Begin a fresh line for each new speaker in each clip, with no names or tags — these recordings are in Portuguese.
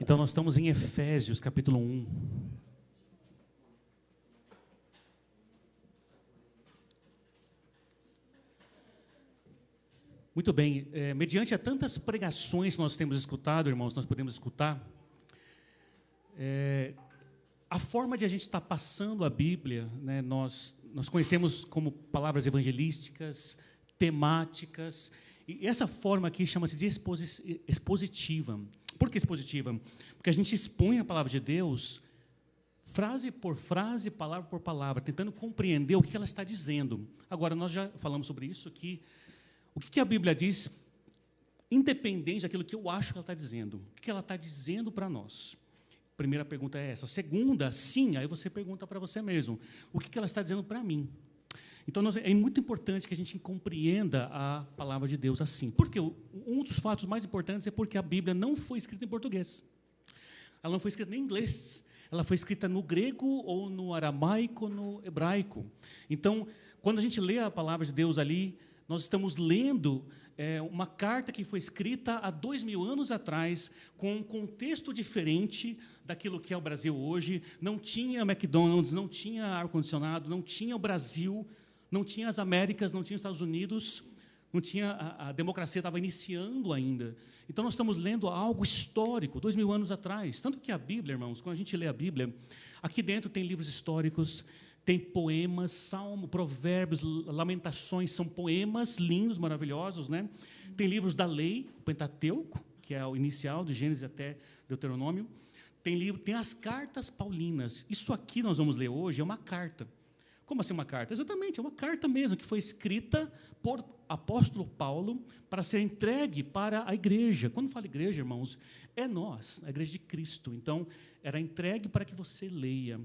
Então, nós estamos em Efésios, capítulo 1. Muito bem, mediante a tantas pregações que nós temos escutado, irmãos, nós podemos escutar, a forma de a gente estar passando a Bíblia, né, nós conhecemos como palavras evangelísticas, temáticas, e essa forma aqui chama-se de expositiva. Por que expositiva? Porque a gente expõe a palavra de Deus, frase por frase, palavra por palavra, tentando compreender o que ela está dizendo. Agora, nós já falamos sobre isso aqui. O que a Bíblia diz, independente daquilo que eu acho que ela está dizendo, o que ela está dizendo para nós? Primeira pergunta é essa. Segunda, sim, aí você pergunta para você mesmo, o que ela está dizendo para mim? Então, é muito importante que a gente compreenda a palavra de Deus assim. Porque um dos fatos mais importantes é porque a Bíblia não foi escrita em português. Ela não foi escrita em inglês. Ela foi escrita no grego, ou no aramaico, ou no hebraico. Então, quando a gente lê a palavra de Deus ali, nós estamos lendo uma carta que foi escrita há 2000 anos atrás, com um contexto diferente daquilo que é o Brasil hoje. Não tinha McDonald's, não tinha ar-condicionado, não tinha o Brasil, não tinha as Américas, não tinha os Estados Unidos, não tinha, a democracia estava iniciando ainda. Então, nós estamos lendo algo histórico, 2000 anos atrás. Tanto que a Bíblia, irmãos, quando a gente lê a Bíblia, aqui dentro tem livros históricos, tem poemas, salmo, provérbios, lamentações, são poemas lindos, maravilhosos, né? Tem livros da lei, o Pentateuco, que é o inicial, de Gênesis até Deuteronômio. Tem as cartas paulinas. Isso aqui nós vamos ler hoje é uma carta. Como assim uma carta? Exatamente, é uma carta mesmo, que foi escrita por apóstolo Paulo para ser entregue para a igreja. Quando fala igreja, irmãos, é nós, a igreja de Cristo. Então, era entregue para que você leia.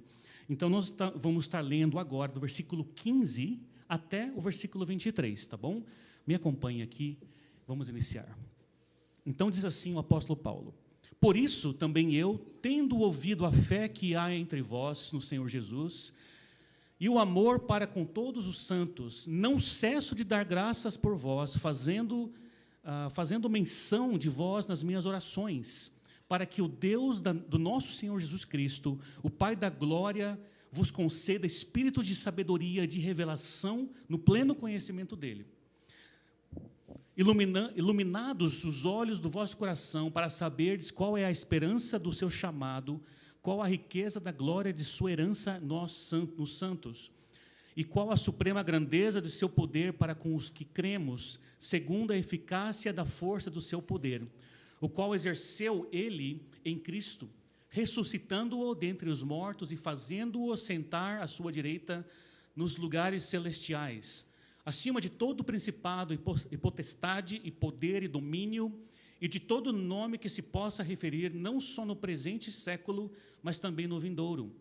Então, nós vamos estar lendo agora do versículo 15 até o versículo 23, tá bom? Me acompanhe aqui, vamos iniciar. Então, diz assim o apóstolo Paulo: por isso, também eu, tendo ouvido a fé que há entre vós no Senhor Jesus, e o amor para com todos os santos, não cesso de dar graças por vós, fazendo menção de vós nas minhas orações, para que o Deus do nosso Senhor Jesus Cristo, o Pai da glória, vos conceda espírito de sabedoria, de revelação, no pleno conhecimento dEle. Iluminados os olhos do vosso coração, para saberdes qual é a esperança do seu chamado, qual a riqueza da glória de sua herança nos santos, e qual a suprema grandeza de seu poder para com os que cremos, segundo a eficácia da força do seu poder, o qual exerceu ele em Cristo, ressuscitando-o dentre os mortos e fazendo-o sentar à sua direita nos lugares celestiais, acima de todo principado e potestade e poder e domínio, e de todo nome que se possa referir, não só no presente século, mas também no vindouro.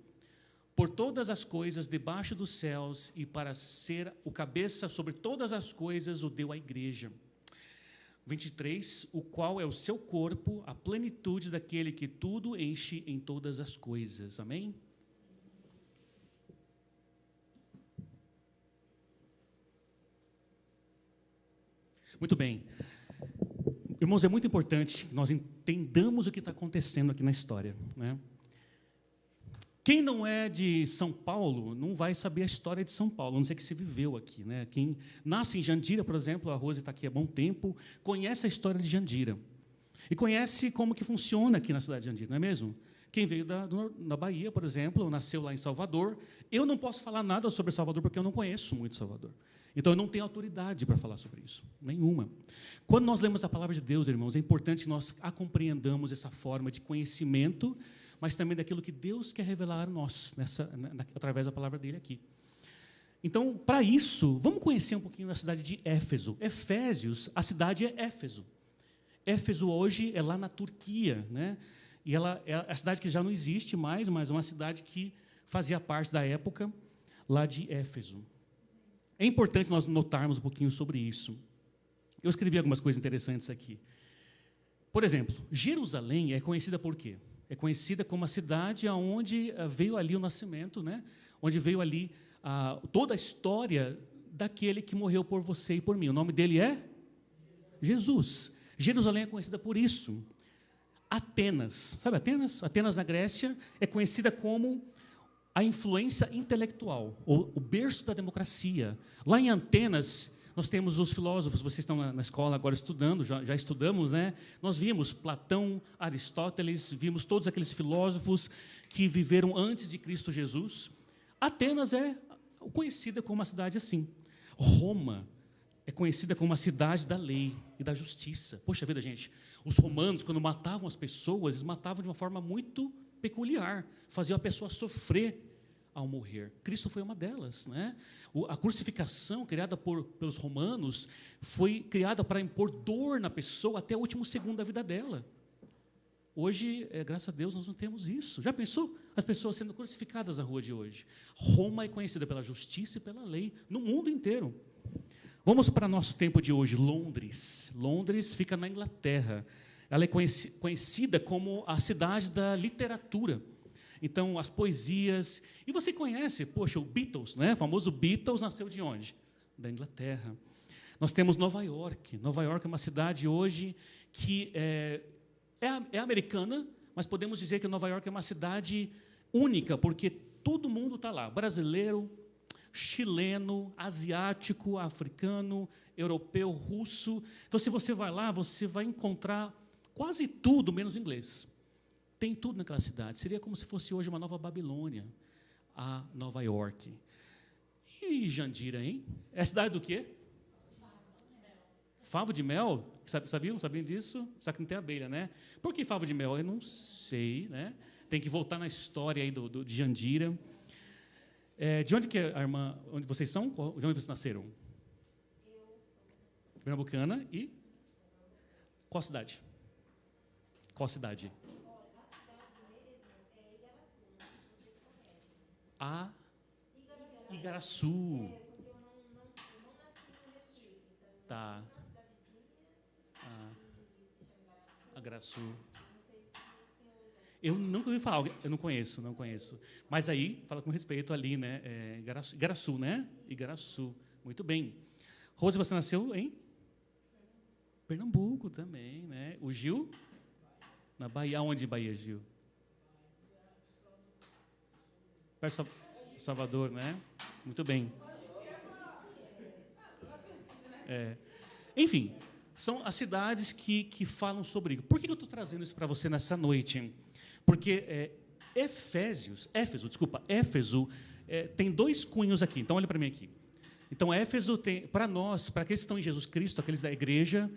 Por todas as coisas debaixo dos céus, e para ser o cabeça sobre todas as coisas, o deu à igreja. 23, o qual é o seu corpo, a plenitude daquele que tudo enche em todas as coisas. Amém? Muito bem. Irmãos, é muito importante que nós entendamos o que está acontecendo aqui na história, né? Quem não é de São Paulo não vai saber a história de São Paulo, a não ser que se viveu aqui, né? Quem nasce em Jandira, por exemplo, a Rose está aqui há bom tempo, conhece a história de Jandira. E conhece como que funciona aqui na cidade de Jandira, não é mesmo? Quem veio da Bahia, por exemplo, nasceu lá em Salvador. Eu não posso falar nada sobre Salvador, porque eu não conheço muito Salvador. Então, eu não tenho autoridade para falar sobre isso, nenhuma. Quando nós lemos a palavra de Deus, irmãos, é importante que nós a compreendamos essa forma de conhecimento, mas também daquilo que Deus quer revelar a nós, através da palavra dele aqui. Então, para isso, vamos conhecer um pouquinho da cidade de Éfeso. Efésios, a cidade é Éfeso. Éfeso hoje é lá na Turquia, né? E ela é a cidade que já não existe mais, mas é uma cidade que fazia parte da época lá de Éfeso. É importante nós notarmos um pouquinho sobre isso. Eu escrevi algumas coisas interessantes aqui. Por exemplo, Jerusalém é conhecida por quê? É conhecida como a cidade onde veio ali o nascimento, né? Onde veio ali toda a história daquele que morreu por você e por mim. O nome dele é Jesus. Jerusalém é conhecida por isso. Atenas, sabe Atenas? Atenas, na Grécia, é conhecida como a influência intelectual, o berço da democracia. Lá em Atenas, nós temos os filósofos, vocês estão na escola agora estudando, já estudamos, né? Nós vimos Platão, Aristóteles, vimos todos aqueles filósofos que viveram antes de Cristo Jesus. Atenas é conhecida como uma cidade assim. Roma é conhecida como uma cidade da lei e da justiça. Poxa vida, gente, os romanos, quando matavam as pessoas, eles matavam de uma forma muito peculiar, faziam a pessoa sofrer ao morrer. Cristo foi uma delas, né? A crucificação criada pelos romanos foi criada para impor dor na pessoa até o último segundo da vida dela. Hoje, graças a Deus, nós não temos isso. Já pensou? As pessoas sendo crucificadas na rua de hoje. Roma é conhecida pela justiça e pela lei, no mundo inteiro. Vamos para nosso tempo de hoje, Londres. Londres fica na Inglaterra. Ela é conhecida como a cidade da literatura. Então, as poesias... E você conhece, poxa, o Beatles, né? O famoso Beatles nasceu de onde? Da Inglaterra. Nós temos Nova York. Nova York é uma cidade hoje que é americana, mas podemos dizer que Nova York é uma cidade única, porque todo mundo está lá. Brasileiro, chileno, asiático, africano, europeu, russo. Então, se você vai lá, você vai encontrar quase tudo, menos inglês. Tem tudo naquela cidade. Seria como se fosse hoje uma nova Babilônia, a Nova York. E Jandira, hein? É a cidade do quê? Favo de mel? Sabiam disso? Só que não tem abelha, né? Por que favo de mel? Eu não sei, né? Tem que voltar na história aí de Jandira. De onde que é a irmã? Onde vocês são? De onde vocês nasceram? Eu sou pernambucana e qual cidade? Qual cidade? A Igaraçu. Porque eu não nasci no Recife. Então, tá. Igaraçu. Eu nunca ouvi falar, eu não conheço. Mas aí, fala com respeito ali, né? Igaraçu, né? Igaraçu. Muito bem. Rose, você nasceu em? Pernambuco também, né? O Gil? Na Bahia. Onde Bahia, Gil? Perto de Salvador, né? Muito bem. Enfim, são as cidades que falam sobre isso. Por que eu estou trazendo isso para você nessa noite? Porque Éfeso, tem dois cunhos aqui. Então, olha para mim aqui. Então, Éfeso tem, para nós, para aqueles que estão em Jesus Cristo, aqueles da igreja,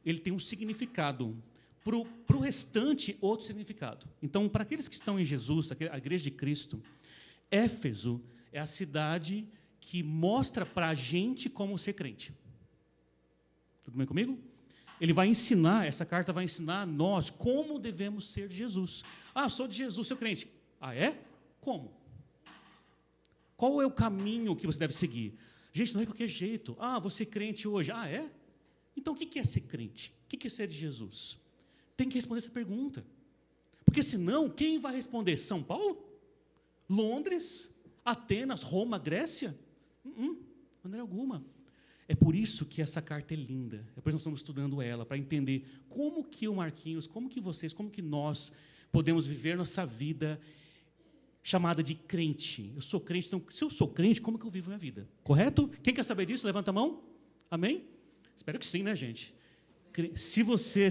ele tem um significado. Para o restante, outro significado. Então, para aqueles que estão em Jesus, a igreja de Cristo, Éfeso é a cidade que mostra para a gente como ser crente. Tudo bem comigo? Ele vai ensinar, essa carta vai ensinar a nós como devemos ser de Jesus. Ah, sou de Jesus, sou crente. Ah, é? Como? Qual é o caminho que você deve seguir? Gente, não é de qualquer jeito. Ah, você é crente hoje. Ah, é? Então, o que é ser crente? O que é ser de Jesus? Tem que responder essa pergunta. Porque, senão, quem vai responder? São Paulo? Londres? Atenas? Roma? Grécia? De maneira alguma. É por isso que essa carta é linda. É por isso que nós estamos estudando ela, para entender como que o Marquinhos, como que vocês, como que nós podemos viver nossa vida chamada de crente. Eu sou crente, então, se eu sou crente, como que eu vivo minha vida? Correto? Quem quer saber disso? Levanta a mão. Amém? Espero que sim, né, gente? Se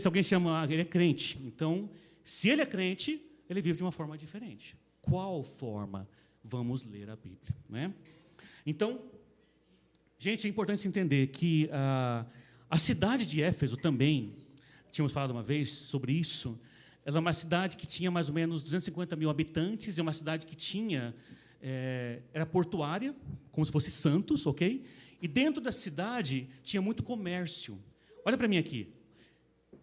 alguém chama, ele é crente. Então, se ele é crente, ele vive de uma forma diferente. Qual forma? Vamos ler a Bíblia, né? Então, gente, é importante entender que a cidade de Éfeso também, tínhamos falado uma vez sobre isso, ela é uma cidade que tinha mais ou menos 250 mil habitantes, é uma cidade que tinha, era portuária, como se fosse Santos, ok? E dentro da cidade tinha muito comércio. Olha para mim aqui.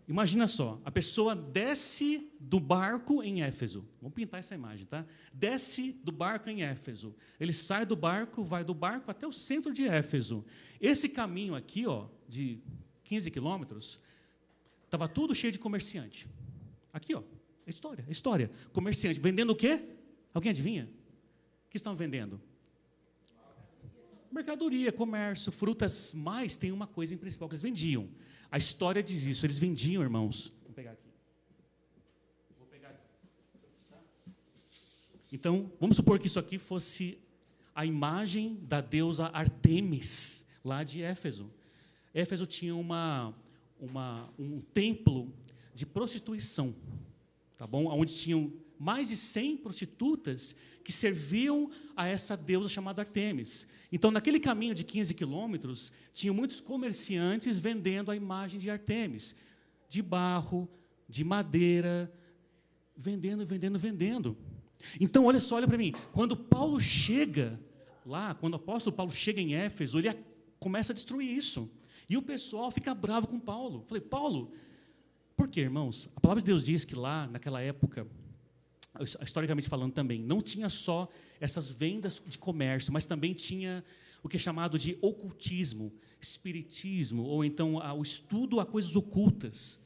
Imagina só, a pessoa desce do barco em Éfeso. Vamos pintar essa imagem, tá? Desce do barco em Éfeso. Ele sai do barco, vai do barco até o centro de Éfeso. Esse caminho aqui, ó, de 15 quilômetros, estava tudo cheio de comerciante. Aqui, ó, história. Comerciante. Vendendo o quê? Alguém adivinha? O que estão vendendo? Mercadoria, comércio, frutas, mas tem uma coisa em principal que eles vendiam. A história diz isso, eles vendiam, irmãos. Vamos pegar aqui. Então, vamos supor que isso aqui fosse a imagem da deusa Artemis, lá de Éfeso. Éfeso tinha um templo de prostituição, tá bom? Onde tinham mais de 100 prostitutas que serviam a essa deusa chamada Artemis. Então, naquele caminho de 15 quilômetros, tinham muitos comerciantes vendendo a imagem de Artemis, de barro, de madeira, vendendo. Então, olha só, olha para mim. Quando Paulo chega lá, quando o apóstolo Paulo chega em Éfeso, ele começa a destruir isso. E o pessoal fica bravo com Paulo. Falei, Paulo, por quê, irmãos? A palavra de Deus diz que lá, naquela época, historicamente falando também, não tinha só essas vendas de comércio, mas também tinha o que é chamado de ocultismo, espiritismo, ou então o estudo a coisas ocultas.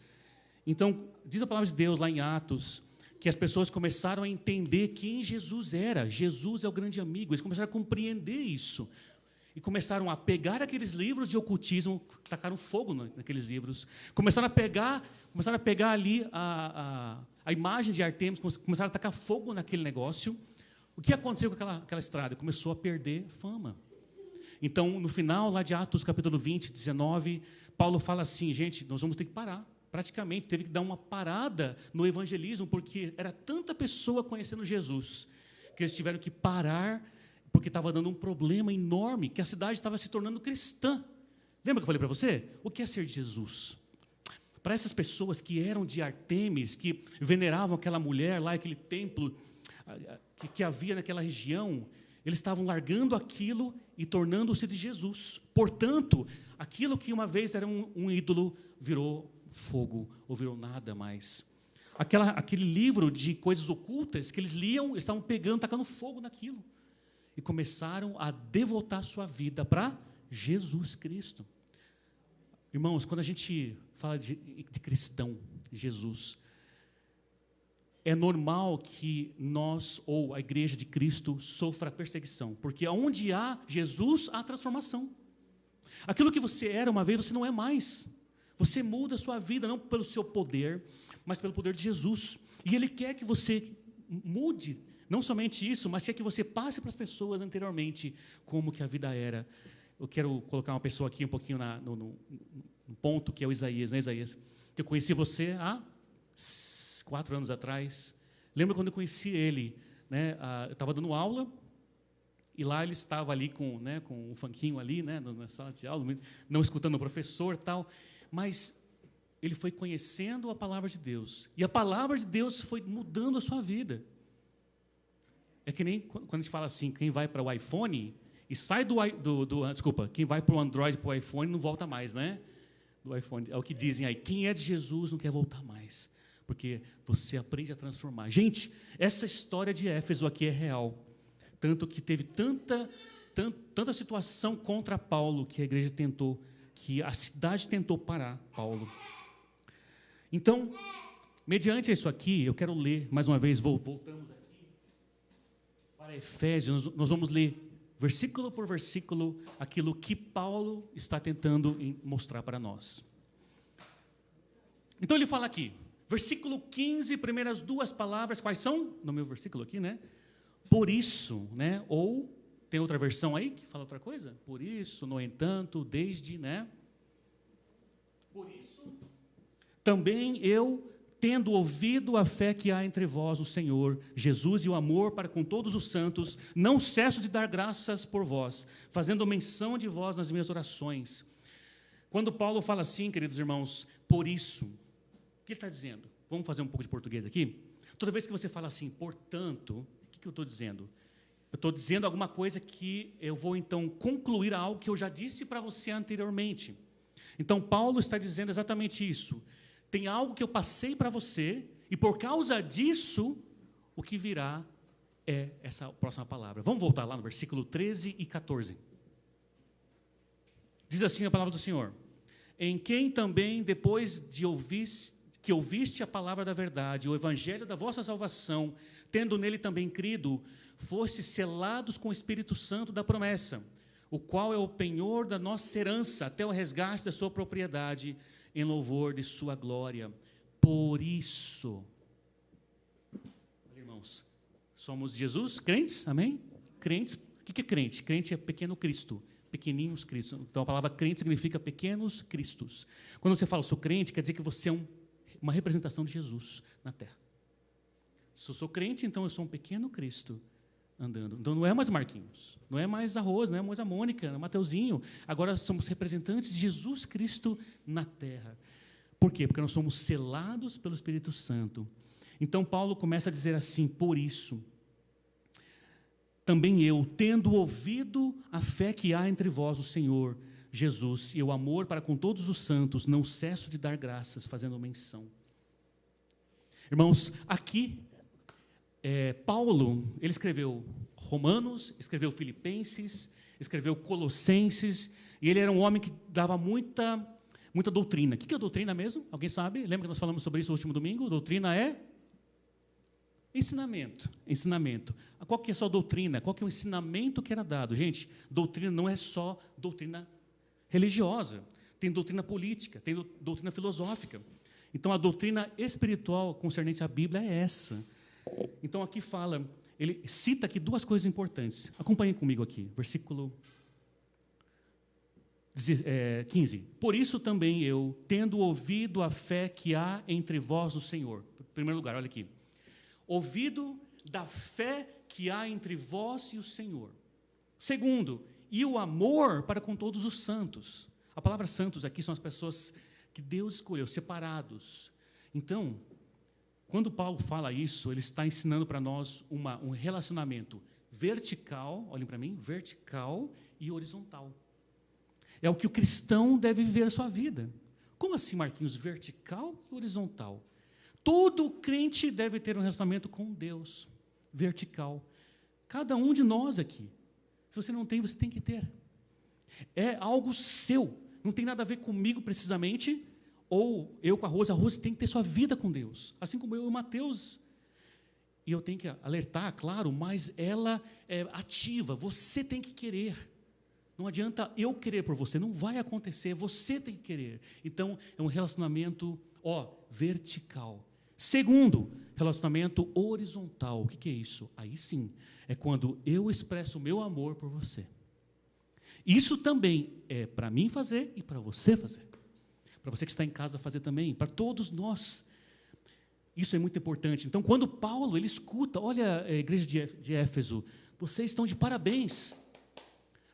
Então, diz a palavra de Deus lá em Atos, que as pessoas começaram a entender quem Jesus era. Jesus é o grande amigo. Eles começaram a compreender isso. E começaram a pegar aqueles livros de ocultismo, tacaram fogo naqueles livros. Começaram a pegar ali a imagem de Artemis, começaram a tacar fogo naquele negócio. O que aconteceu com aquela estrada? Começou a perder fama. Então, no final, lá de Atos, capítulo 20, 19, Paulo fala assim, gente, nós vamos ter que parar. Praticamente, teve que dar uma parada no evangelismo, porque era tanta pessoa conhecendo Jesus, que eles tiveram que parar, porque estava dando um problema enorme, que a cidade estava se tornando cristã. Lembra que eu falei para você? O que é ser de Jesus? Para essas pessoas que eram de Artemis, que veneravam aquela mulher lá, aquele templo que havia naquela região, eles estavam largando aquilo e tornando-se de Jesus. Portanto, aquilo que uma vez era um ídolo virou fogo, ou virou nada mais. Aquele livro de coisas ocultas que eles liam, eles estavam pegando, tacando fogo naquilo. E começaram a devotar sua vida para Jesus Cristo. Irmãos, quando a gente fala de cristão, Jesus, é normal que nós, ou a igreja de Cristo, sofra perseguição. Porque onde há Jesus, há transformação. Aquilo que você era uma vez, você não é mais. Você muda a sua vida, não pelo seu poder, mas pelo poder de Jesus. E Ele quer que você mude, não somente isso, mas quer que você passe para as pessoas anteriormente como que a vida era. Eu quero colocar uma pessoa aqui um pouquinho no ponto, que é o Isaías, né, Isaías? Eu conheci você há 4 anos atrás. Lembra quando eu conheci ele? Né, eu estava dando aula, e lá ele estava ali com um funkinho ali, né, na sala de aula, não escutando o professor e tal. Mas ele foi conhecendo a palavra de Deus. E a palavra de Deus foi mudando a sua vida. É que nem quando a gente fala assim, quem vai para o iPhone e sai quem vai para o Android, para o iPhone, não volta mais, né? Do iPhone, é o que dizem aí. Quem é de Jesus não quer voltar mais. Porque você aprende a transformar. Gente, essa história de Éfeso aqui é real. Tanto que teve tanta situação contra Paulo que a igreja tentou, que a cidade tentou parar Paulo. Então, mediante isso aqui, eu quero ler, mais uma vez, voltamos aqui para Efésios, nós vamos ler, versículo por versículo, aquilo que Paulo está tentando mostrar para nós. Então, ele fala aqui, versículo 15, primeiras 2 palavras, quais são? No meu versículo aqui, né? Por isso, né? Ou... Tem outra versão aí que fala outra coisa? Por isso, no entanto, desde, né? Por isso, também eu, tendo ouvido a fé que há entre vós, o Senhor Jesus, e o amor para com todos os santos, não cesso de dar graças por vós, fazendo menção de vós nas minhas orações. Quando Paulo fala assim, queridos irmãos, por isso, o que ele está dizendo? Vamos fazer um pouco de português aqui? Toda vez que você fala assim, portanto, o que eu estou dizendo? Eu estou dizendo alguma coisa que eu vou, então, concluir algo que eu já disse para você anteriormente. Então, Paulo está dizendo exatamente isso. Tem algo que eu passei para você, e por causa disso, o que virá é essa próxima palavra. Vamos voltar lá no versículo 13 e 14. Diz assim a palavra do Senhor. Em quem também, depois de ouviste a palavra da verdade, o evangelho da vossa salvação, tendo nele também crido, fostes selados com o Espírito Santo da promessa, o qual é o penhor da nossa herança, até o resgate da sua propriedade, em louvor de sua glória. Por isso, irmãos, Somos Jesus, crentes, amém? Crentes, o que é crente? Crente é pequeno Cristo, pequeninos Cristos. Então, a palavra crente significa pequenos Cristos. Quando você fala, sou crente, quer dizer que você é uma representação de Jesus na terra. Se eu sou crente, então eu sou um pequeno Cristo andando. Então, não é mais Marquinhos, não é mais a Rosa, não é mais a Mônica, não é Mateuzinho. Agora, somos representantes de Jesus Cristo na terra. Por quê? Porque nós somos selados pelo Espírito Santo. Então, Paulo começa a dizer assim, por isso, também eu, tendo ouvido a fé que há entre vós, o Senhor Jesus, e o amor para com todos os santos, não cesso de dar graças, fazendo menção. Irmãos, aqui, Paulo, ele escreveu Romanos, escreveu Filipenses, escreveu Colossenses, e ele era um homem que dava muita doutrina. O que é doutrina mesmo? Alguém sabe? Lembra que nós falamos sobre isso no último domingo? Doutrina é ensinamento. Qual que é a sua doutrina? Qual que é o ensinamento que era dado? Gente, doutrina não é só doutrina religiosa. Tem doutrina política, tem doutrina filosófica. Então, a doutrina espiritual concernente à Bíblia é essa. Então, aqui fala, ele cita aqui duas coisas importantes. Acompanhem comigo aqui, versículo 15. Por isso também eu, tendo ouvido a fé que há entre vós o Senhor. Em primeiro lugar, olha aqui. Ouvido da fé que há entre vós e o Senhor. Segundo, e o amor para com todos os santos. A palavra santos aqui são as pessoas que Deus escolheu, separados. Então, quando Paulo fala isso, ele está ensinando para nós um relacionamento vertical, olhem para mim, vertical e horizontal. É o que o cristão deve viver a sua vida. Como assim, Marquinhos? Vertical e horizontal. Todo crente deve ter um relacionamento com Deus, vertical. Cada um de nós aqui. Se você não tem, você tem que ter. É algo seu. Não tem nada a ver comigo precisamente, ou eu com a Rosa tem que ter sua vida com Deus. Assim como eu e o Mateus. E eu tenho que alertar, claro, mas ela é ativa. Você tem que querer. Não adianta eu querer por você. Não vai acontecer. Você tem que querer. Então, é um relacionamento, vertical. Segundo, relacionamento horizontal. O que é isso? Aí sim, é quando eu expresso o meu amor por você. Isso também é para mim fazer e para você fazer. Para você que está em casa fazer também, para todos nós. Isso é muito importante. Então, quando Paulo, ele escuta, olha a igreja de Éfeso, vocês estão de parabéns.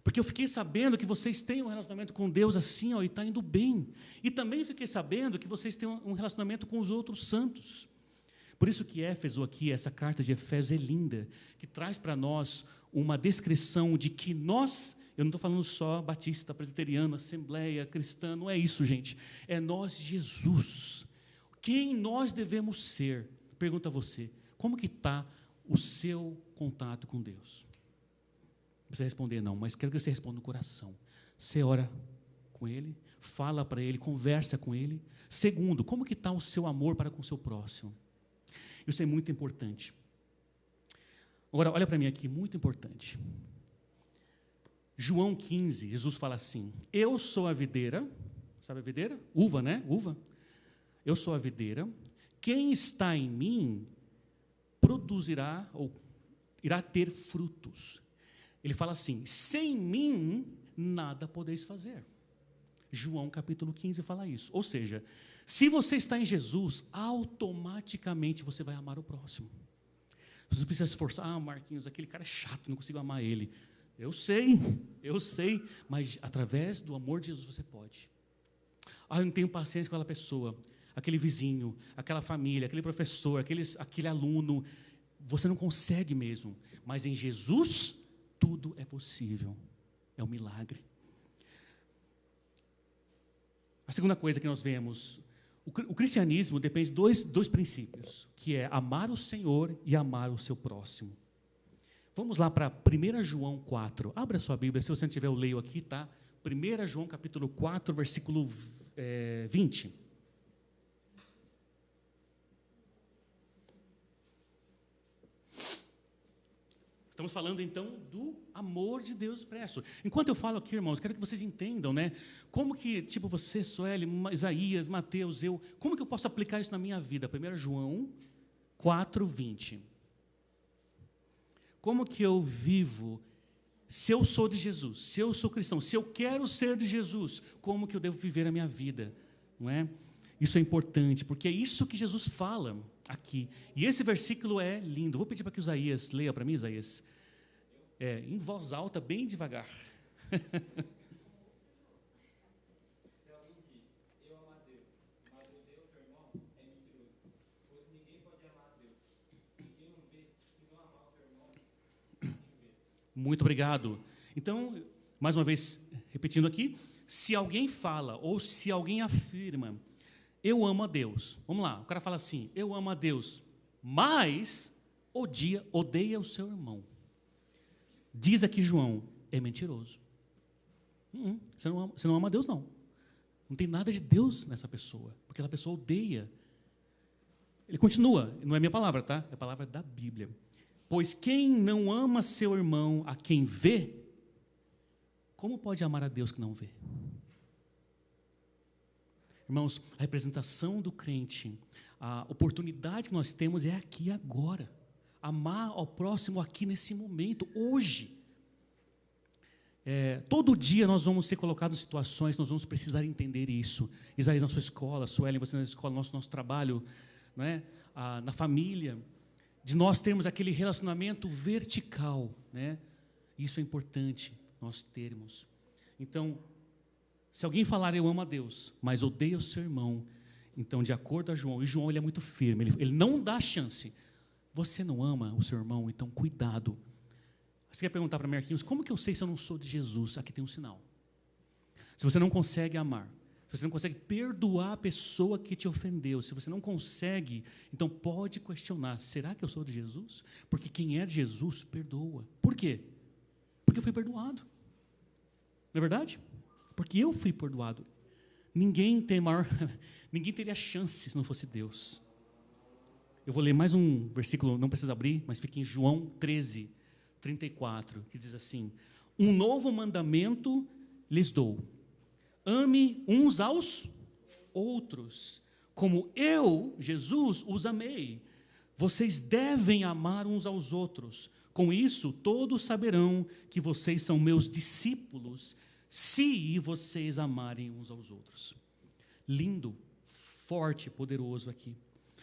Porque eu fiquei sabendo que vocês têm um relacionamento com Deus assim, e está indo bem. E também fiquei sabendo que vocês têm um relacionamento com os outros santos. Por isso que Éfeso aqui, essa carta de Efésios é linda, que traz para nós uma descrição de que nós, eu não estou falando só batista, presbiteriano, assembleia, cristã, não é isso, gente. É nós, Jesus. Quem nós devemos ser? Pergunta a você, como que está o seu contato com Deus? Não precisa responder não, mas quero que você responda no coração. Você ora com Ele, fala para Ele, conversa com Ele. Segundo, como que está o seu amor para com o seu próximo? Isso é muito importante. Agora, olha para mim aqui, muito importante. João 15, Jesus fala assim, eu sou a videira, sabe a videira? Uva, né? Uva. Eu sou a videira, quem está em mim produzirá, ou irá ter frutos. Ele fala assim, sem mim nada podeis fazer. João capítulo 15 fala isso. Ou seja, se você está em Jesus, automaticamente você vai amar o próximo. Você não precisa se esforçar, Marquinhos, aquele cara é chato, não consigo amar ele. Eu sei, mas através do amor de Jesus você pode. Eu não tenho paciência com aquela pessoa, aquele vizinho, aquela família, aquele professor, aquele aluno. Você não consegue mesmo, mas em Jesus tudo é possível. É um milagre. A segunda coisa que nós vemos, o cristianismo depende de dois princípios, que é amar o Senhor e amar o seu próximo. Vamos lá para 1 João 4. Abra sua Bíblia, se você não tiver, eu leio aqui, tá? 1 João capítulo 4, versículo 20. Estamos falando, então, do amor de Deus expresso. Enquanto eu falo aqui, irmãos, quero que vocês entendam, né? Como que, tipo, você, Sueli, Isaías, Mateus, como que eu posso aplicar isso na minha vida? 1 João 4, 20. Como que eu vivo? Se eu sou de Jesus, se eu sou cristão, se eu quero ser de Jesus, como que eu devo viver a minha vida? Não é? Isso é importante, porque é isso que Jesus fala aqui. E esse versículo é lindo. Vou pedir para que o Isaías leia para mim, Isaías. Em voz alta, bem devagar. Muito obrigado. Então, mais uma vez, repetindo aqui, se alguém fala ou se alguém afirma, eu amo a Deus. Vamos lá, o cara fala assim, eu amo a Deus, mas odeia o seu irmão. Diz aqui João, é mentiroso. Você não ama a Deus, não. Não tem nada de Deus nessa pessoa, porque essa pessoa odeia. Ele continua, não é minha palavra, tá? É a palavra da Bíblia. Pois quem não ama seu irmão a quem vê, como pode amar a Deus que não vê? Irmãos, a representação do crente, a oportunidade que nós temos é aqui e agora. Amar ao próximo aqui nesse momento, hoje. Todo dia nós vamos ser colocados em situações, nós vamos precisar entender isso. Isaías na sua escola, Suelen, você na escola, nosso trabalho, não é? Na família, de nós termos aquele relacionamento vertical, né? Isso é importante nós termos. Então, se alguém falar eu amo a Deus, mas odeia o seu irmão, então de acordo a João, e João ele é muito firme, ele não dá chance. Você não ama o seu irmão, então cuidado. Você quer perguntar para Marquinhos, como que eu sei se eu não sou de Jesus? Aqui tem um sinal. Se você não consegue amar, se você não consegue perdoar a pessoa que te ofendeu, se você não consegue, então pode questionar, será que eu sou de Jesus? Porque quem é de Jesus, perdoa. Por quê? Porque eu fui perdoado. Não é verdade? Porque eu fui perdoado. Ninguém teria chance se não fosse Deus. Eu vou ler mais um versículo, não precisa abrir, mas fica em João 13, 34, que diz assim, um novo mandamento lhes dou. Ame uns aos outros, como eu, Jesus, os amei. Vocês devem amar uns aos outros. Com isso, todos saberão que vocês são meus discípulos, se vocês amarem uns aos outros. Lindo, forte, poderoso aqui.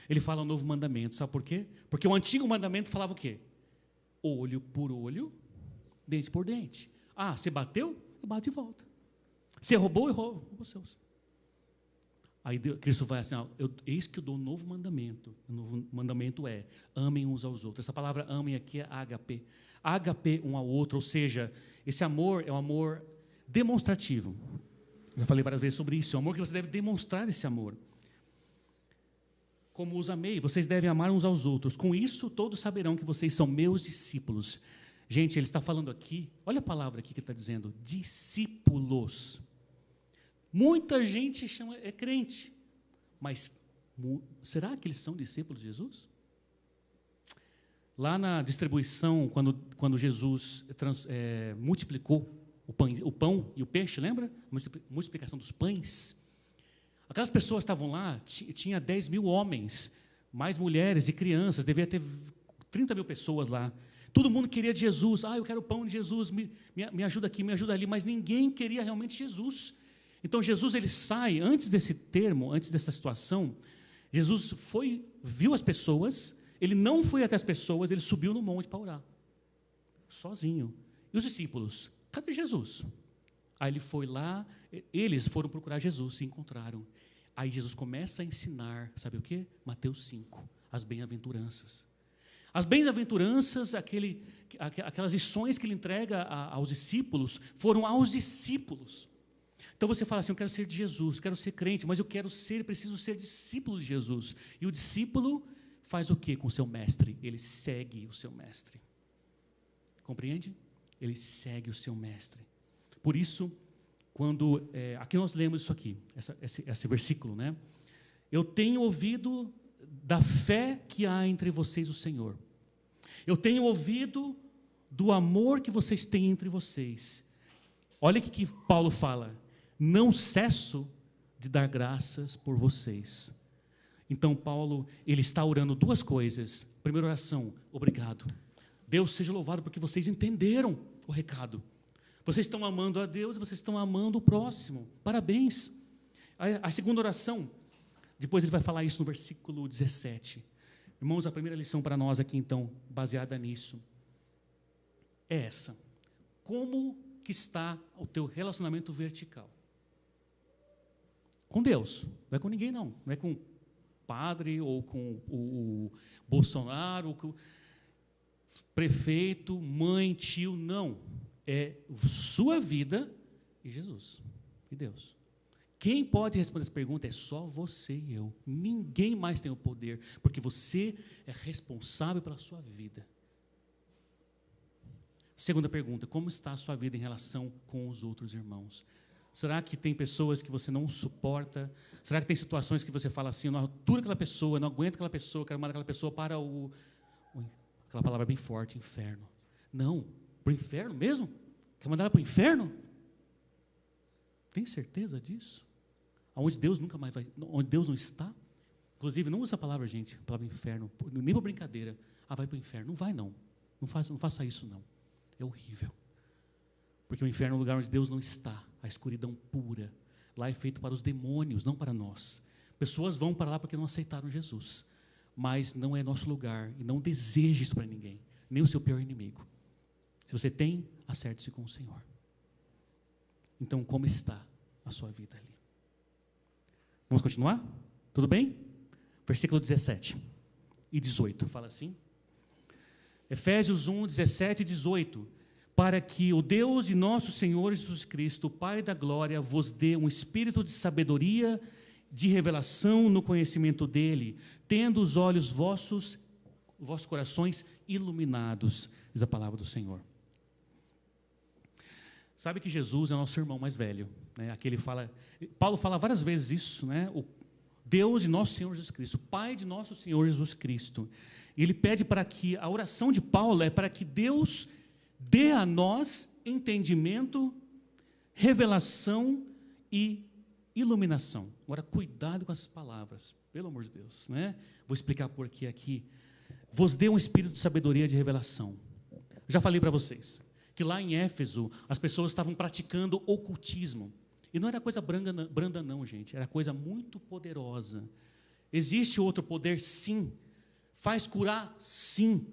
Ele fala um novo mandamento, sabe por quê? Porque o antigo mandamento falava o quê? Olho por olho, dente por dente. Ah, você bateu? Eu bato de volta. Você roubou? Eu roubo os seus. Aí Cristo vai assim, eis que eu dou um novo mandamento. O novo mandamento é, amem uns aos outros. Essa palavra amem aqui é ágape. Ágape um ao outro, ou seja, esse amor é um amor demonstrativo. Já falei várias vezes sobre isso, é um amor que você deve demonstrar esse amor. Como os amei, vocês devem amar uns aos outros. Com isso, todos saberão que vocês são meus discípulos. Gente, ele está falando aqui, olha a palavra aqui que ele está dizendo, discípulos. Muita gente é crente, mas será que eles são discípulos de Jesus? Lá na distribuição, quando Jesus multiplicou o pão e o peixe, lembra? Multiplicação dos pães. Aquelas pessoas estavam lá, tinha 10 mil homens, mais mulheres e crianças, devia ter 30 mil pessoas lá. Todo mundo queria de Jesus, eu quero o pão de Jesus, me ajuda aqui, me ajuda ali, mas ninguém queria realmente Jesus. Então Jesus ele sai, antes dessa situação, Jesus viu as pessoas, ele não foi até as pessoas, ele subiu no monte para orar, sozinho. E os discípulos, cadê Jesus? Aí ele foi lá, eles foram procurar Jesus, se encontraram. Aí Jesus começa a ensinar, sabe o quê? Mateus 5, as bem-aventuranças. As bem-aventuranças, aquelas lições que ele entrega aos discípulos, foram aos discípulos. Então você fala assim, eu quero ser de Jesus, quero ser crente, mas eu preciso ser discípulo de Jesus. E o discípulo faz o quê com o seu mestre? Ele segue o seu mestre. Compreende? Ele segue o seu mestre. Por isso, quando aqui nós lemos isso aqui, esse versículo, né? Eu tenho ouvido da fé que há entre vocês o Senhor. Eu tenho ouvido do amor que vocês têm entre vocês. Olha o que Paulo fala. Não cesso de dar graças por vocês. Então Paulo, ele está orando duas coisas. Primeira oração, obrigado. Deus seja louvado porque vocês entenderam o recado. Vocês estão amando a Deus e vocês estão amando o próximo. Parabéns. A segunda oração, depois ele vai falar isso no versículo 17. Irmãos, a primeira lição para nós aqui, então, baseada nisso, é essa. Como que está o teu relacionamento vertical? Com Deus, não é com ninguém não. Não é com o padre ou com o Bolsonaro, ou com o prefeito, mãe, tio, não. É sua vida e Jesus, e Deus. Quem pode responder essa pergunta é só você e eu. Ninguém mais tem o poder, porque você é responsável pela sua vida. Segunda pergunta, como está a sua vida em relação com os outros irmãos? Será que tem pessoas que você não suporta? Será que tem situações que você fala assim, eu não aturo aquela pessoa, eu não aguento aquela pessoa, quero mandar aquela pessoa para aquela palavra bem forte, inferno. Não, para o inferno mesmo? Quer mandar ela para o inferno? Tem certeza disso? Onde Deus nunca mais vai, onde Deus não está? Inclusive, não usa a palavra, gente, a palavra inferno, nem para brincadeira. Vai para o inferno. Não vai, não. Não faça isso, não. É horrível. Porque o inferno é um lugar onde Deus não está, a escuridão pura. Lá é feito para os demônios, não para nós. Pessoas vão para lá porque não aceitaram Jesus. Mas não é nosso lugar, e não deseje isso para ninguém, nem o seu pior inimigo. Se você tem, acerte-se com o Senhor. Então, como está a sua vida ali? Vamos continuar? Tudo bem? Versículo 17 e 18, fala assim. Efésios 1, 17 e 18. Para que o Deus de nosso Senhor Jesus Cristo, o Pai da glória, vos dê um espírito de sabedoria, de revelação no conhecimento dEle, tendo os olhos vossos corações iluminados, diz a palavra do Senhor. Sabe que Jesus é o nosso irmão mais velho, né? Aqui Paulo fala várias vezes isso, né? O Deus de nosso Senhor Jesus Cristo, o Pai de nosso Senhor Jesus Cristo. E ele pede para que, a oração de Paulo é para que Deus dê a nós entendimento, revelação e iluminação. Agora, cuidado com essas palavras, pelo amor de Deus, né? Vou explicar por que aqui. Vos dê um espírito de sabedoria e de revelação. Já falei para vocês que lá em Éfeso, as pessoas estavam praticando ocultismo. E não era coisa branda não, gente. Era coisa muito poderosa. Existe outro poder? Sim. Faz curar? Sim.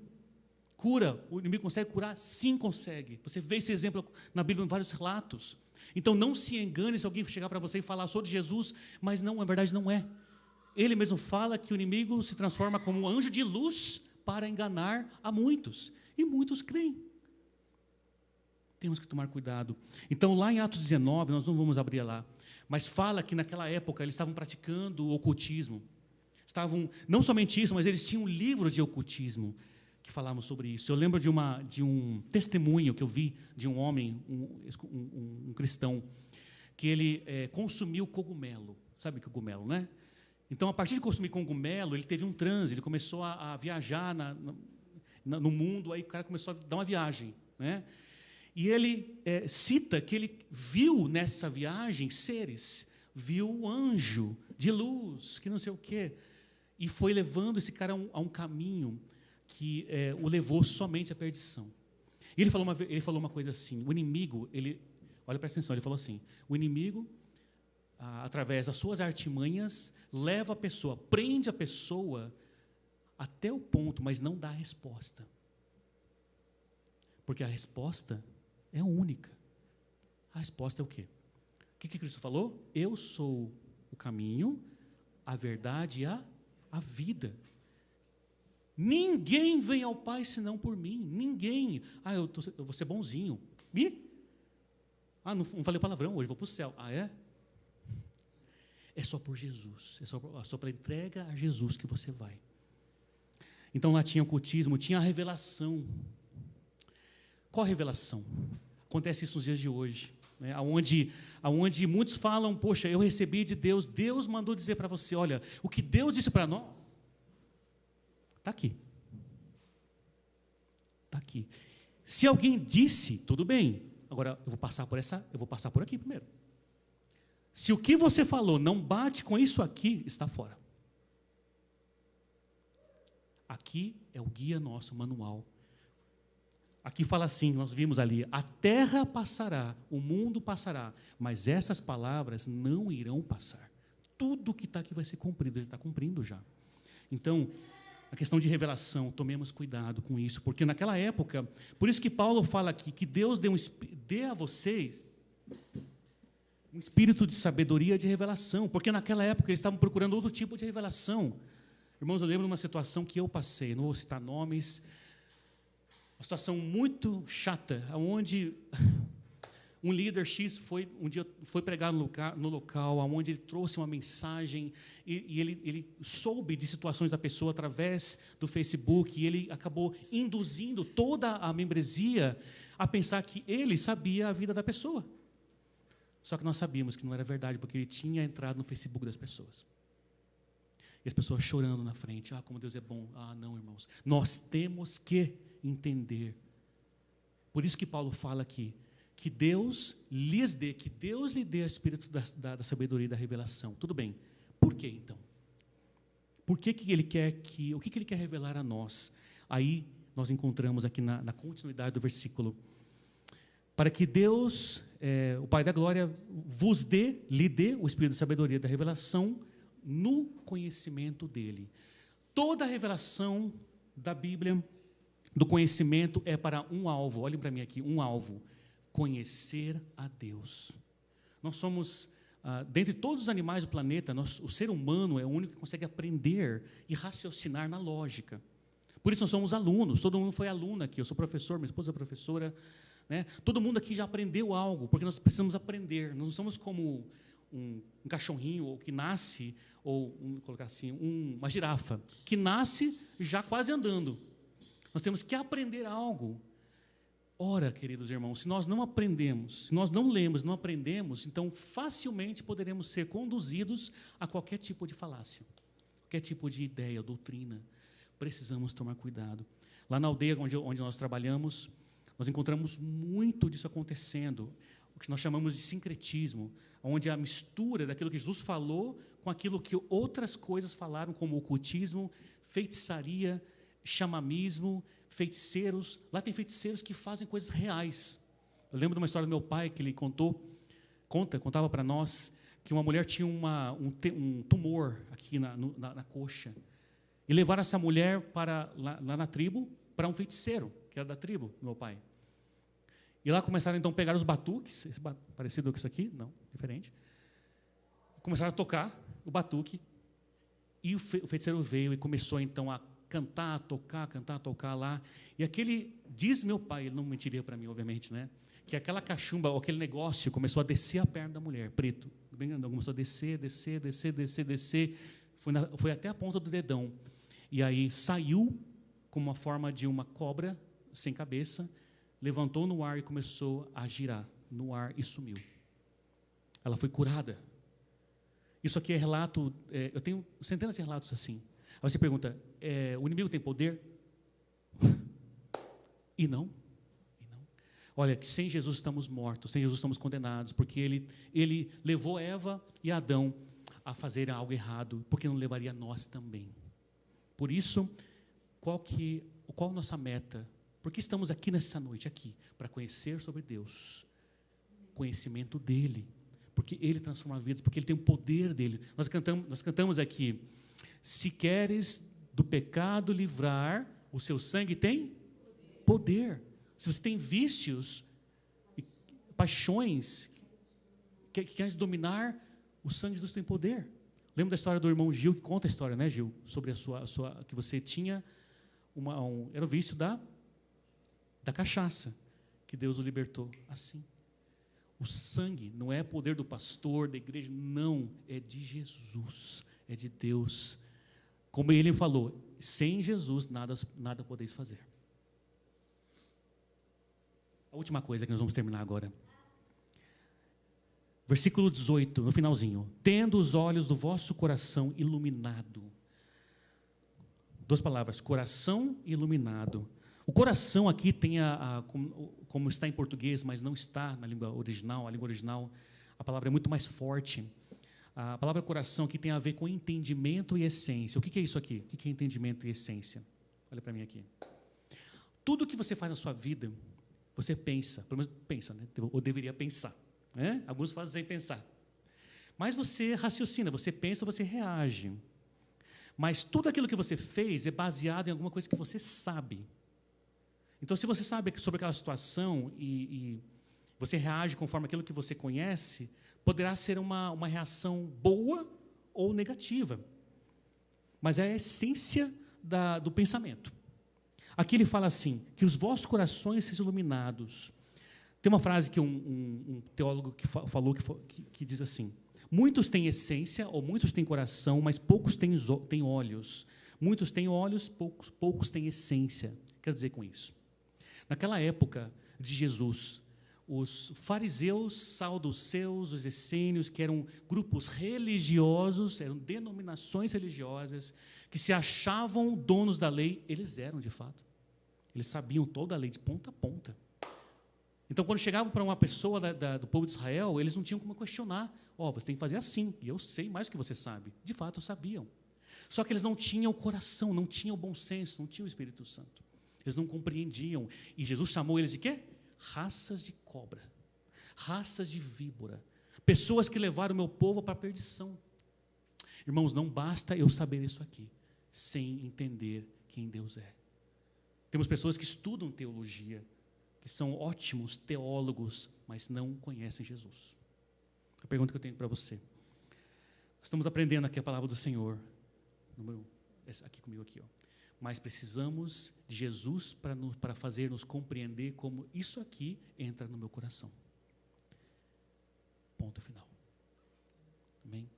Cura. O inimigo consegue curar? Sim, consegue. Você vê esse exemplo na Bíblia em vários relatos. Então, não se engane se alguém chegar para você e falar, sou de Jesus, mas não, na verdade não é. Ele mesmo fala que o inimigo se transforma como um anjo de luz para enganar a muitos. E muitos creem. Temos que tomar cuidado. Então, lá em Atos 19, nós não vamos abrir lá, mas fala que naquela época eles estavam praticando o ocultismo. Não somente isso, mas eles tinham livros de ocultismo que falavam sobre isso. Eu lembro de um testemunho que eu vi de um homem, um cristão, que ele consumiu cogumelo. Sabe cogumelo, né? Então, a partir de consumir cogumelo, ele teve um transe, ele começou a viajar no mundo, aí o cara começou a dar uma viagem, né? E ele cita que ele viu nessa viagem seres, viu um anjo de luz, que não sei o quê, e foi levando esse cara a um caminho que o levou somente à perdição. E ele falou uma coisa assim, o inimigo, olha, presta atenção, ele falou assim, o inimigo, através das suas artimanhas, leva a pessoa, prende a pessoa até o ponto, mas não dá a resposta. Porque a resposta é única. A resposta é o quê? O que Cristo falou? Eu sou o caminho, a verdade e a vida. Ninguém vem ao Pai senão por mim. Ninguém. Eu vou ser bonzinho. Não falei palavrão hoje, vou para o céu. É? É só por Jesus. É só pela entrega a Jesus que você vai. Então lá tinha o ocultismo, tinha a revelação. Qual a revelação? Acontece isso nos dias de hoje, né? Onde muitos falam, poxa, eu recebi de Deus, Deus mandou dizer para você, olha, o que Deus disse para nós, está aqui. Está aqui. Se alguém disse, tudo bem, agora eu vou passar por aqui primeiro. Se o que você falou não bate com isso aqui, está fora. Aqui é o guia nosso, manual. Aqui fala assim, nós vimos ali, a terra passará, o mundo passará, mas essas palavras não irão passar. Tudo que está aqui vai ser cumprido, ele está cumprindo já. Então, a questão de revelação, tomemos cuidado com isso, porque naquela época, por isso que Paulo fala aqui, que Deus dê a vocês um espírito de sabedoria e de revelação, porque naquela época eles estavam procurando outro tipo de revelação. Irmãos, eu lembro de uma situação que eu passei, não vou citar nomes, uma situação muito chata, onde um líder X um dia foi pregar no local, onde ele trouxe uma mensagem e ele soube de situações da pessoa através do Facebook, e ele acabou induzindo toda a membresia a pensar que ele sabia a vida da pessoa. Só que nós sabíamos que não era verdade, porque ele tinha entrado no Facebook das pessoas. E as pessoas chorando na frente, como Deus é bom. Não, irmãos, nós temos que entender. Por isso que Paulo fala aqui, que Deus lhe dê o espírito da sabedoria e da revelação. Tudo bem. Por quê, então? Por que ele quer o que ele quer revelar a nós? Aí nós encontramos aqui na continuidade do versículo, para que Deus, o Pai da glória, lhe dê o espírito da sabedoria e da revelação no conhecimento dele. Toda a revelação da Bíblia, do conhecimento, é para um alvo. Olhem para mim aqui, um alvo: conhecer a Deus. Nós somos, dentre todos os animais do planeta, o ser humano é o único que consegue aprender e raciocinar na lógica. Por isso nós somos alunos, todo mundo foi aluno aqui, eu sou professor, minha esposa é professora, né? Todo mundo aqui já aprendeu algo, porque nós precisamos aprender. Nós não somos como um cachorrinho ou que nasce, ou vamos colocar assim, uma girafa, que nasce já quase andando. Nós temos que aprender algo. Ora, queridos irmãos, se nós não aprendemos, se nós não lemos, não aprendemos, então facilmente poderemos ser conduzidos a qualquer tipo de falácia, qualquer tipo de ideia, doutrina. Precisamos tomar cuidado. Lá na aldeia onde nós trabalhamos, nós encontramos muito disso acontecendo, o que nós chamamos de sincretismo, onde a mistura daquilo que Jesus falou com aquilo que outras coisas falaram, como ocultismo, feitiçaria, chamamismo, feiticeiros. Lá tem feiticeiros que fazem coisas reais. Eu lembro de uma história do meu pai, que ele contava para nós, que uma mulher tinha um tumor aqui na coxa, e levaram essa mulher lá na tribo, para um feiticeiro, que era da tribo do meu pai. E lá começaram então a pegar os batuques, parecido com isso aqui, não, diferente. Começaram a tocar o batuque, e o feiticeiro veio e começou então a cantar, tocar lá. E diz meu pai, ele não mentiria para mim, obviamente, né? Que aquela cachumba, ou aquele negócio, começou a descer a perna da mulher, preto. Começou a descer. Foi até a ponta do dedão. E aí saiu como uma forma de uma cobra sem cabeça, levantou no ar e começou a girar no ar e sumiu. Ela foi curada. Isso aqui é relato, eu tenho centenas de relatos assim. Aí você pergunta, o inimigo tem poder? E não. Olha, que sem Jesus estamos mortos, sem Jesus estamos condenados, porque ele levou Eva e Adão a fazer algo errado, porque não levaria nós também. Por isso, qual a nossa meta? Por que estamos aqui nessa noite, aqui? Para conhecer sobre Deus, conhecimento dEle, porque Ele transforma vidas, porque Ele tem o poder dEle. Nós cantamos aqui, se queres do pecado livrar, o seu sangue tem poder. Se você tem vícios, paixões, que querem dominar, o sangue de Deus tem poder. Lembra da história do irmão Gil, que conta a história, né, Gil? Sobre que você tinha, era o vício da cachaça, que Deus o libertou. Assim. O sangue não é poder do pastor, da igreja, não, é de Jesus, é de Deus. Como ele falou, sem Jesus nada podeis fazer. A última coisa que nós vamos terminar agora. Versículo 18, no finalzinho. Tendo os olhos do vosso coração iluminado. Duas palavras, coração iluminado. O coração aqui tem como está em português, mas não está na língua original. A língua original, a palavra é muito mais forte. A palavra coração aqui tem a ver com entendimento e essência. O que é isso aqui? O que é entendimento e essência? Olha para mim aqui. Tudo que você faz na sua vida, você pensa, pelo menos pensa, né? Ou deveria pensar, né? Alguns fazem sem pensar. Mas você raciocina, você pensa, você reage. Mas tudo aquilo que você fez é baseado em alguma coisa que você sabe. Então, se você sabe sobre aquela situação e você reage conforme aquilo que você conhece, poderá ser uma reação boa ou negativa. Mas é a essência do pensamento. Aqui ele fala assim, que os vossos corações sejam iluminados. Tem uma frase que um teólogo falou que diz assim: muitos têm essência, ou muitos têm coração, mas poucos têm olhos. Muitos têm olhos, poucos têm essência. Quer dizer com isso? Naquela época de Jesus, os fariseus, saduceus, os essênios, que eram grupos religiosos, eram denominações religiosas, que se achavam donos da lei, eles eram de fato. Eles sabiam toda a lei de ponta a ponta. Então, quando chegavam para uma pessoa do povo de Israel, eles não tinham como questionar. Você tem que fazer assim, e eu sei mais do que você sabe. De fato, sabiam. Só que eles não tinham o coração, não tinham o bom senso, não tinham o Espírito Santo. Eles não compreendiam. E Jesus chamou eles de quê? Raças de cobra, raças de víbora. Pessoas que levaram o meu povo para a perdição. Irmãos, não basta eu saber isso aqui, sem entender quem Deus é. Temos pessoas que estudam teologia, que são ótimos teólogos, mas não conhecem Jesus. A pergunta que eu tenho para você. Estamos aprendendo aqui a palavra do Senhor. Aqui comigo, aqui, ó. Mas precisamos de Jesus para fazer-nos compreender como isso aqui entra no meu coração. Ponto final. Amém?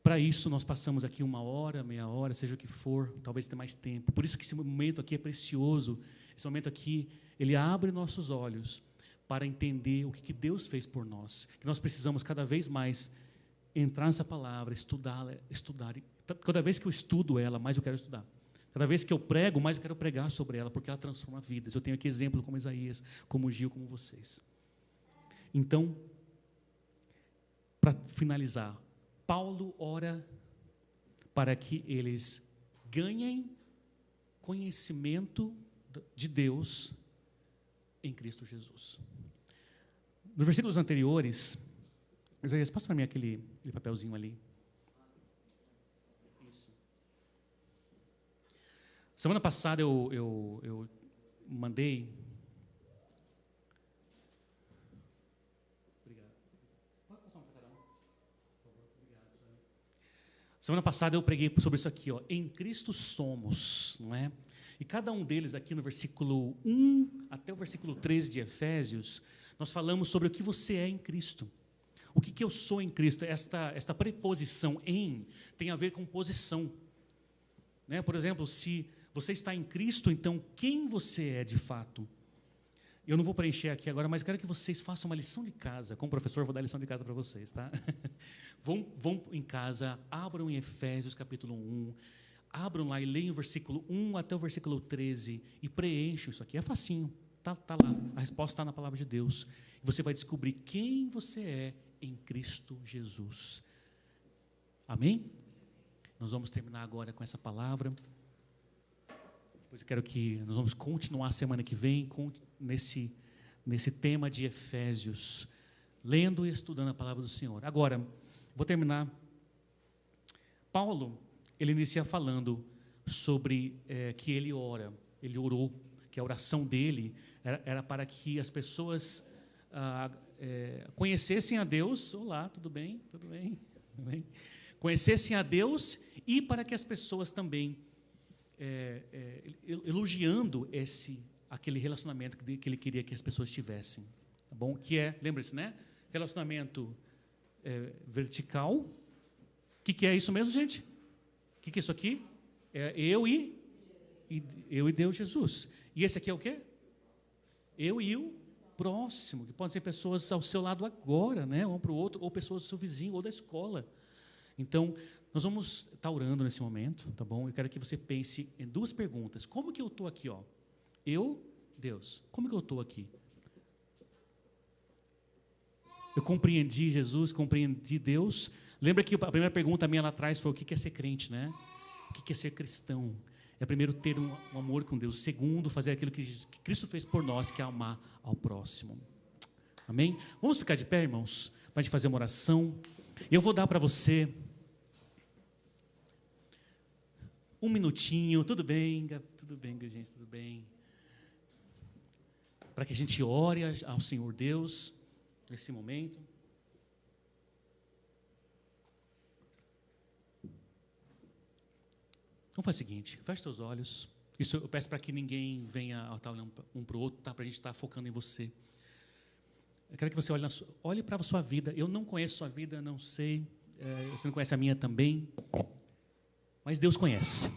Para isso, nós passamos aqui 1 hora, meia hora, seja o que for, talvez tenha mais tempo. Por isso que esse momento aqui é precioso. Esse momento aqui, ele abre nossos olhos para entender o que Deus fez por nós. Que nós precisamos cada vez mais entrar nessa palavra, estudar. Cada vez que eu estudo ela, mais eu quero estudar. Cada vez que eu prego, mais eu quero pregar sobre ela, porque ela transforma vidas. Eu tenho aqui exemplos como Isaías, como Gil, como vocês. Então, para finalizar, Paulo ora para que eles ganhem conhecimento de Deus em Cristo Jesus. Nos versículos anteriores, Isaías, passa para mim aquele papelzinho ali. Semana passada eu mandei. Obrigado. Pode passar um passadão? Por favor, obrigado. Semana passada eu preguei sobre isso aqui, ó. Em Cristo somos, não é? E cada um deles aqui no versículo 1 até o versículo 13 de Efésios, nós falamos sobre o que você é em Cristo. O que eu sou em Cristo? Esta preposição em tem a ver com posição. Né? Por exemplo, se você está em Cristo, então quem você é de fato? Eu não vou preencher aqui agora, mas quero que vocês façam uma lição de casa. Como professor, eu vou dar lição de casa para vocês, tá? Vão em casa, abram em Efésios capítulo 1, abram lá e leiam o versículo 1 até o versículo 13 e preencham isso aqui. É facinho, tá lá. A resposta está na palavra de Deus. E você vai descobrir quem você é em Cristo Jesus. Amém? Nós vamos terminar agora com essa palavra. Depois eu quero que nós vamos continuar a semana que vem nesse tema de Efésios, lendo e estudando a palavra do Senhor. Agora, vou terminar. Paulo, ele inicia falando sobre que ele orou, que a oração dele era para que as pessoas conhecessem a Deus. Olá, tudo bem? Tudo bem? Tudo bem? Conhecessem a Deus e para que as pessoas também elogiando aquele relacionamento que ele queria que as pessoas tivessem, tá bom? Que lembre-se, né? Relacionamento vertical. O que é isso mesmo, gente? O que é isso aqui? É eu e Deus, Jesus. E esse aqui é o quê? Eu e o próximo, que podem ser pessoas ao seu lado agora, né? Um para o outro, ou pessoas do seu vizinho, ou da escola. Então, nós vamos estar orando nesse momento, tá bom? Eu quero que você pense em duas perguntas. Como que eu estou aqui, ó? Eu, Deus, como que eu estou aqui? Eu compreendi Jesus, compreendi Deus. Lembra que a primeira pergunta minha lá atrás foi o que é ser crente, né? O que é ser cristão? É primeiro ter um amor com Deus. Segundo, fazer aquilo que Cristo fez por nós, que é amar ao próximo. Amém? Vamos ficar de pé, irmãos, para a gente fazer uma oração. Eu vou dar para você um minutinho. Tudo bem, gente, tudo bem. Para que a gente ore ao Senhor Deus nesse momento. Vamos fazer o seguinte, feche seus olhos. Isso eu peço para que ninguém venha estar olhando um para o outro, tá? Para a gente estar focando em você. Eu quero que você olhe para a sua vida. Eu não conheço a sua vida, não sei. Você não conhece a minha também. Mas Deus conhece.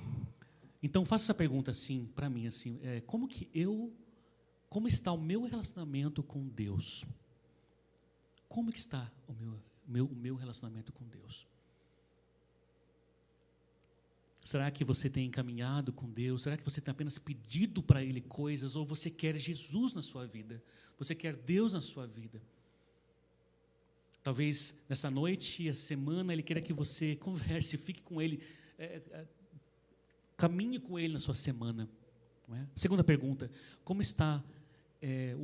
Então faça essa pergunta assim para mim, assim, como está o meu relacionamento com Deus? Como que está o meu relacionamento com Deus? Será que você tem caminhado com Deus? Será que você tem apenas pedido para Ele coisas? Ou você quer Jesus na sua vida? Você quer Deus na sua vida? Talvez nessa noite e a semana Ele queira que você converse, fique com Ele, caminhe com Ele na sua semana. Não é? Segunda pergunta, como está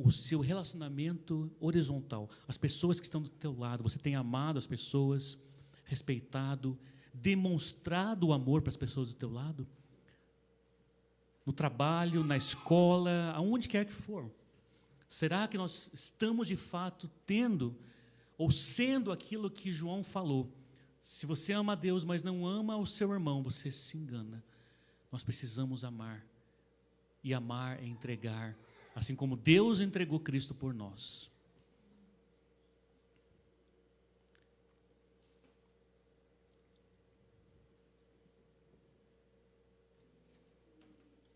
o seu relacionamento horizontal? As pessoas que estão do teu lado, você tem amado as pessoas, respeitado, demonstrado o amor para as pessoas do teu lado? No trabalho, na escola, aonde quer que for. Será que nós estamos de fato tendo ou sendo aquilo que João falou? Se você ama a Deus, mas não ama o seu irmão, você se engana. Nós precisamos amar. E amar é entregar, assim como Deus entregou Cristo por nós.